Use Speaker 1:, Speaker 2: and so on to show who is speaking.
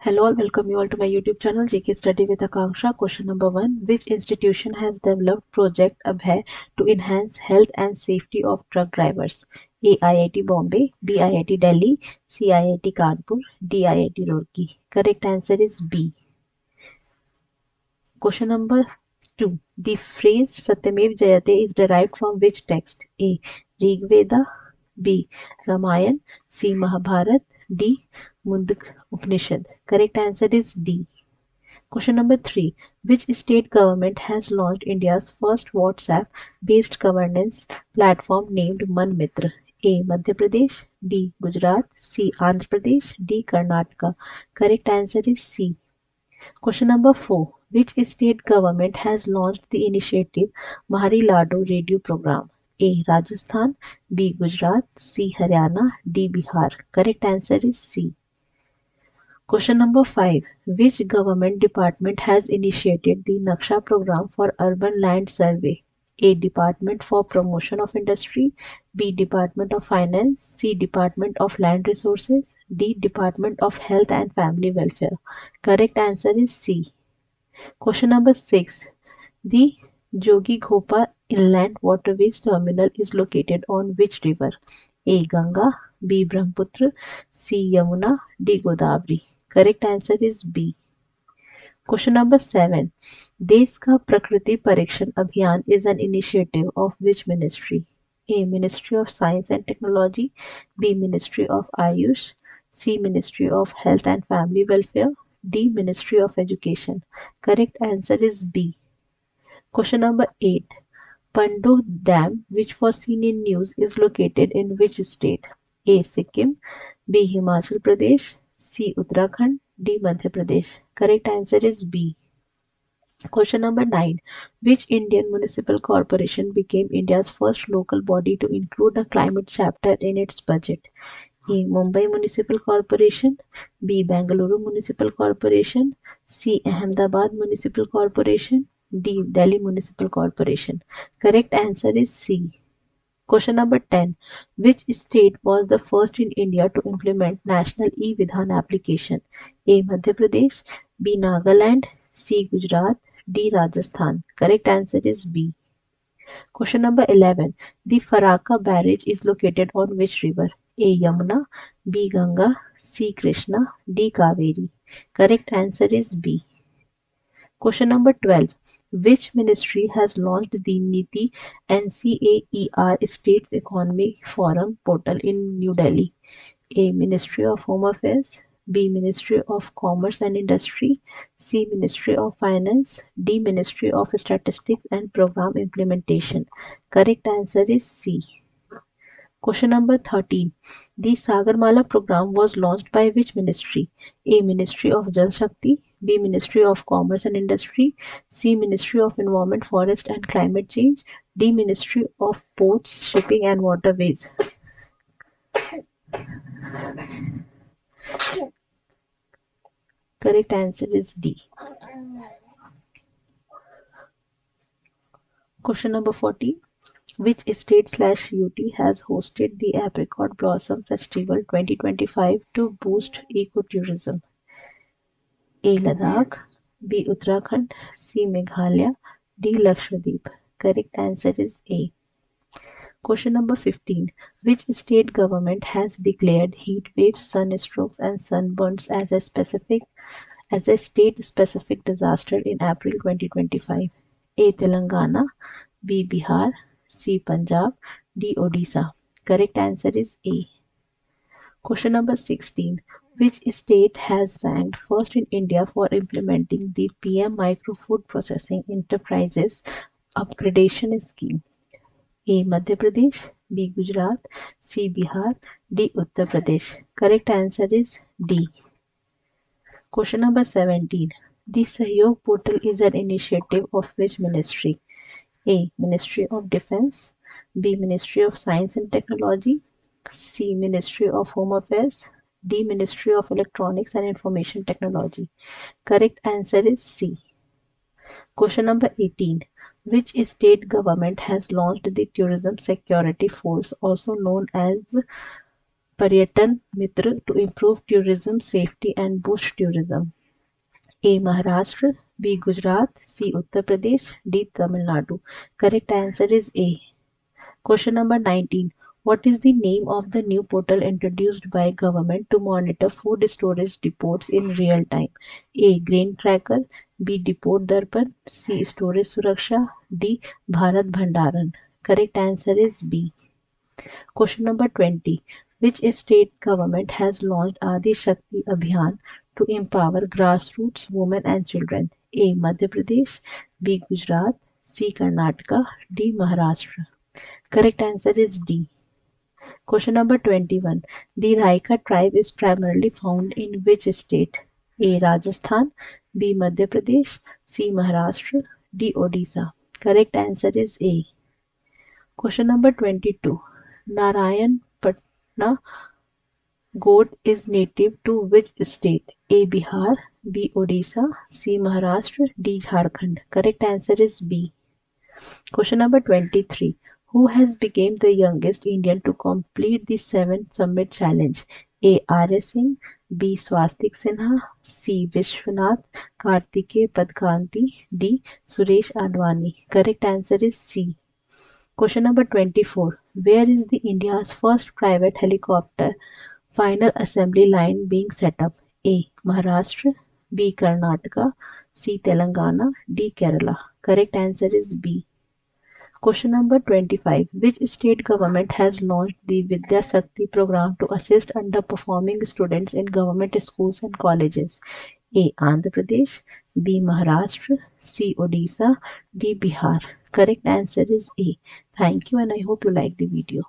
Speaker 1: Hello all, welcome you all to my YouTube channel GK Study with Akanksha. Question number 1. Which institution has developed Project Abhay to enhance health and safety of truck drivers? A. IIT Bombay, B. IIT Delhi, C. IIT Kanpur, D. IIT Roorkee. Correct answer is B. Question number 2. The phrase Satyamev Jayate is derived from which text? A. Rig Veda, B. Ramayana, C. Mahabharat, D. Mundak Upanishad. Correct answer is D. Question number 3. Which state government has launched India's first WhatsApp-based governance platform named ManMitra? A. Madhya Pradesh, B. Gujarat, C. Andhra Pradesh, D. Karnataka. Correct answer is C. Question number 4. Which state government has launched the initiative Mahari Lado radio program? A. Rajasthan, B. Gujarat, C. Haryana, D. Bihar. Correct answer is C. Question number 5. Which government department has initiated the Naksha program for urban land survey? A. Department for Promotion of Industry, B. Department of Finance, C. Department of Land Resources, D. Department of Health and Family Welfare. Correct answer is C. Question number 6. The Jogi Ghopa Inland Waterways Terminal is located on which river? A. Ganga, B. Brahmaputra, C. Yamuna, D. Godavari. Correct answer is B. Question number 7. देश का प्रकृति परीक्षण अभियान is an initiative of which ministry? A. Ministry of Science and Technology, B. Ministry of Ayush, C. Ministry of Health and Family Welfare, D. Ministry of Education. Correct answer is B. Question number 8. Pando Dam, which was seen in news, is located in which state? A. Sikkim, B. Himachal Pradesh, C. Uttarakhand, D. Madhya Pradesh. Correct answer is B. Question number 9. Which Indian municipal corporation became India's first local body to include a climate chapter in its budget? A. Mumbai Municipal Corporation, B. Bengaluru Municipal Corporation, C. Ahmedabad Municipal Corporation, D. Delhi Municipal Corporation. Correct answer is C. Question number 10. Which state was the first in India to implement National E-Vidhan application? A. Madhya Pradesh, B. Nagaland, C. Gujarat, D. Rajasthan. Correct answer is B. Question number 11. The Faraka barrage is located on which river? A. Yamuna, B. Ganga, C. Krishna, D. Kaveri. Correct answer is B. Question number 12. Which ministry has launched the NITI NCAER States Economic Forum portal in New Delhi? A. Ministry of Home Affairs, B. Ministry of Commerce and Industry, C. Ministry of Finance, D. Ministry of Statistics and Program Implementation. Correct answer is C. Question number 13. The Sagarmala program was launched by which ministry? A. Ministry of Jal Shakti, B. Ministry of Commerce and Industry, C. Ministry of Environment, Forest and Climate Change, D. Ministry of Ports, Shipping and Waterways. Correct answer is D. Question number 14. Which state/UT has hosted the Apricot Blossom Festival 2025 to boost ecotourism? A. Ladakh, B. Uttarakhand, C. Meghalaya, D. Lakshadweep. Correct answer is A. Question number 15. Which state government has declared heat waves, sunstrokes and sunburns as a state-specific disaster in April 2025? A. Telangana, B. Bihar, C. Punjab, D. Odisha. Correct answer is A. Question number 16. Which state has ranked first in India for implementing the PM Micro Food Processing Enterprises Upgradation Scheme? A. Madhya Pradesh, B. Gujarat, C. Bihar, D. Uttar Pradesh. Correct answer is D. Question number 17. The Sahyog portal is an initiative of which ministry? A. Ministry of Defense, B. Ministry of Science and Technology, C. Ministry of Home Affairs, D. Ministry of Electronics and Information Technology. Correct answer is C. Question number 18. Which state government has launched the Tourism Security Force, also known as Paryatan Mitra to improve tourism safety and boost tourism. A. Maharashtra, B. Gujarat, C. Uttar Pradesh, D. Tamil Nadu. Correct answer is A. Question number 19. What is the name of the new portal introduced by government to monitor food storage depots in real time? A. Grain Tracker, B. Depot Darpan, C. Storage Suraksha, D. Bharat Bhandaran. Correct answer is B. Question number 20. Which state government has launched Adi Shakti Abhiyan to empower grassroots women and children? A. Madhya Pradesh, B. Gujarat, C. Karnataka, D. Maharashtra. Correct answer is D. Question number 21. The Raika tribe is primarily found in which state? A. Rajasthan, B. Madhya Pradesh, C. Maharashtra, D. Odisha. Correct answer is A. Question number 22. Narayan Patna goat is native to which state? A. Bihar, B. Odisha, C. Maharashtra, D. Jharkhand. Correct answer is B. Question number 23. Who has become the youngest Indian to complete the 7 Summit Challenge? A. R.S. Singh, B. Swastik Sinha, C. Vishwanath Karthike Padkanti, D. Suresh Advani. Correct answer is C. Question number 24. Where is the India's first private helicopter final assembly line being set up? A. Maharashtra, B. Karnataka, C. Telangana, D. Kerala. Correct answer is B. Question number 25. Which state government has launched the Vidya Shakti program to assist underperforming students in government schools and colleges? A. Andhra Pradesh, B. Maharashtra, C. Odisha, D. Bihar. Correct answer is A. Thank you and I hope you like the video.